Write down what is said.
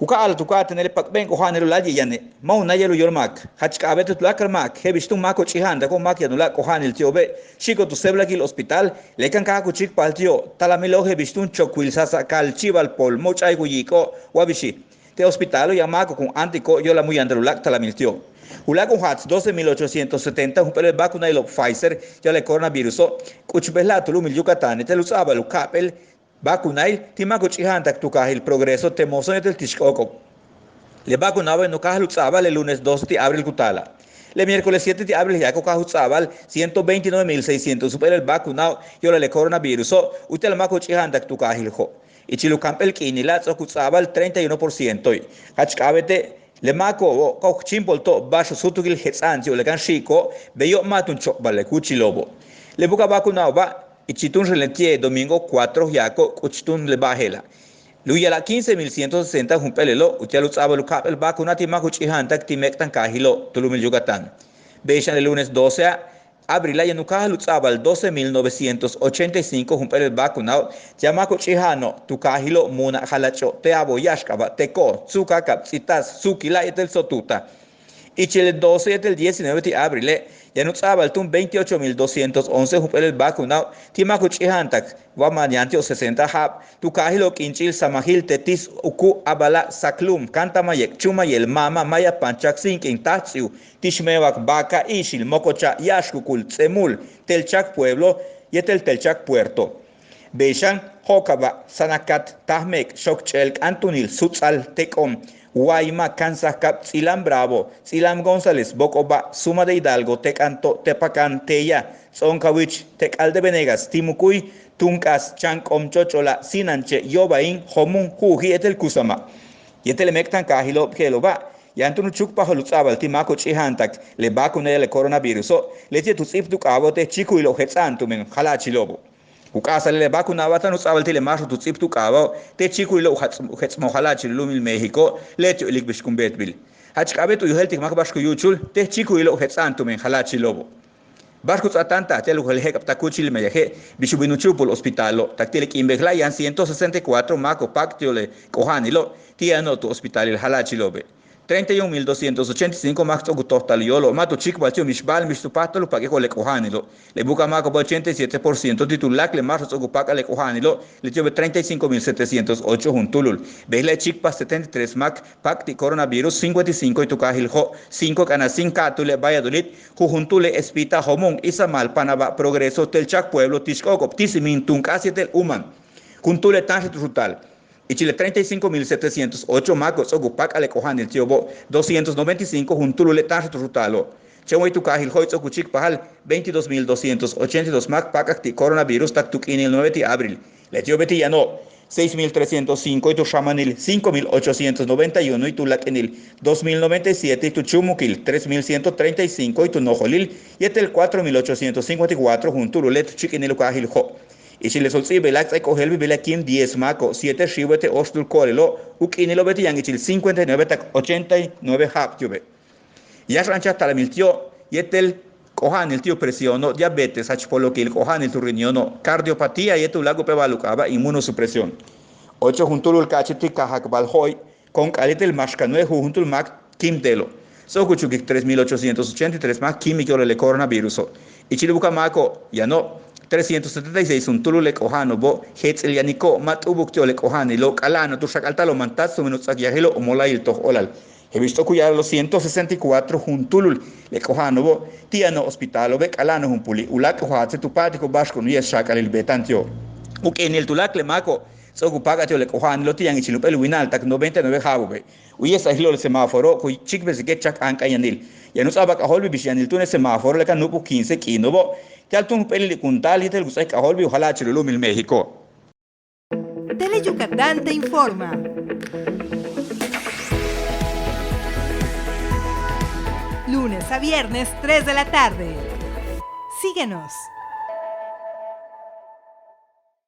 Ukaal tuka tener pakben ko hanelo laji yane mau na yelo yormak hachka abetu tulakar mak hebishtu mako chihanda ko mak yanula ko hanel tiobe shiko tu sebla kil hospital lekan ka ku chik paltio talamilo hebishtun chokwil sasa kal chival pol mochai ku yiko wabishi te hospitalo yamako con antico yo la muy andrulak talamiltio Ulaco Hats 12.870 un pelo vacuna y Pfizer ya le coronavirus kuchbela tulumil Yucatán te lusaba lukapel vacunail timako chihantak tukahil progreso temoson del tishkoko le vacunaba no kahlu lusaba el lunes 12 de abril kutala le miércoles 7 de abril ya kahlu lusaba 129.600 supera el vacunado yo le coronavirus utel mako chihantak tukahil ho ichilukampel kinila tsokutsaba el 31% hachkabete le mako ko chimpol to basho sutukil hetsanti o le kan shiko beyo matun chokbale kuchilobo le buka vacunado ba ichitun relentie domingo 4 yako kuchitun le bajela luya la 15.160 jumpelelo utialu tsaba luka el vacunati mako chihantak timektan kahilo tulumil Yucatán beishan el lunes 12 abril ya nuka lutsaba el 12.985 jumpel vacunado yamako chihano tukahilo muna halacho te aboyashkaba teko tsuka kapsitas sukila etel sotuta ichel 12 el 19 de abril ya nutsaba el tun 28.211 jumpel vacunado timako chihantak wamanyantio 60 hab tukahilo kinchil samahil tetis uku abala saklum kantamayek chumayel mama maya panchak sinkin tatsiu tishmewak baka ishil mokocha yashkukul tsemul telchak pueblo yetel telchak puerto beishan hokaba sanakat tahmek shokchelk antunil sutsal tekom Guayma, Kansas Cap, Silam Bravo, Silam González, Bocoba, Suma de Hidalgo, Tecanto, Tepacán, Teya, Zoncawich, Tecalde Venegas, Timucuy, Tuncas, Chancom, Chochola, Sinanche, Yobain, Homun, Juji, Etel Kusama. Yetel Mectan Cajilo, Keloba, Yantun Chukpa Holutzabal, Timaco Chihantak, le vacune le coronavirus, Leche tu Zip tu Cavote, Chico y lo Hetzantumen, Halachilobo. Ukasa le vacuna batan usabal tele maso tu tsip tu kawa te chiku ilo hets mohala chilumil México lecho ilik bishkumbet bil hach kabetu yuheltik makbashku yuchul te chiku ilo hets antumen hala chilobo bashku atanta telu helhe kaptakuchil meje bishubinuchu por hospitalo taktele kimbegla yan 164 mako paktiole kohanilo tiano tu hospital el hala chilobe 31.285 max total yolo mato chico baltio mishbal mistupatalo pague con le cojanilo le buca maco 87% titulac le marzo ocupaca le cojanilo le lleve 35.708 juntulul veile chic 73 mac pacti coronavirus 55 y tucajil ho 5 canasin catule Valladolid juntule espita homon isamal panaba progreso telchac pueblo tishkokop tisimin tuncasi tel human juntule tan total y Chile 35.708 macos ocupac ale cojan el tiobo 295 juntulule tan rutalo chemoy tu cajil hoitz okuchik pahal 22.282 mac pacacti coronavirus taktuk in el 9 de abril le tiobeti ya no 6.305 y tu shamanil 5.891 y tu lakenil 2.097 y tu chumukil 3.135 y tu nojolil y el 4.854 juntulule tu chiquinil cajil ho y si le solsi belak sai kohelbi belakim 10 mako 7 shibete ostul korelo ukinilo beti yang ichil 59 tak 89 hap tube ya rancha talamiltio yetel kohan el tio presiono diabetes hachpolokil kohan el riñono cardiopatía yetu lago pebalukaba inmunosupresión 8 juntulul kachiti kahak balhoy con kalitel mashkanue juntul mak kimtelo sokuchukik 3.883 mak químico le coronavirus y chilubuka mako ya no 376 un tulule kohano bo hetzelianiko matubukto le kohani lo kalano tu shakaltalo mantatsu minutsakiahelo o molail to olal he visto cuya los 164 juntulul le kohano bo tiano hospitalo be kalano humpuli ulak hoatse tu patiko bashko no yes shakalil betantio ukenil tulak le mako so kupagati le kohani lo tian ichilupel winal tak 99 habube uyes ahilo el semáforo ku chikbe zikechak ankayanil yanus abak aholbi bishanil tune semáforo le kanupu 15 kinobo Taltun peli kuntal y tel gusay kaholbi ojalá chilulumil México. Tele Yucatán te informa. Lunes a viernes 3 de la tarde. Síguenos.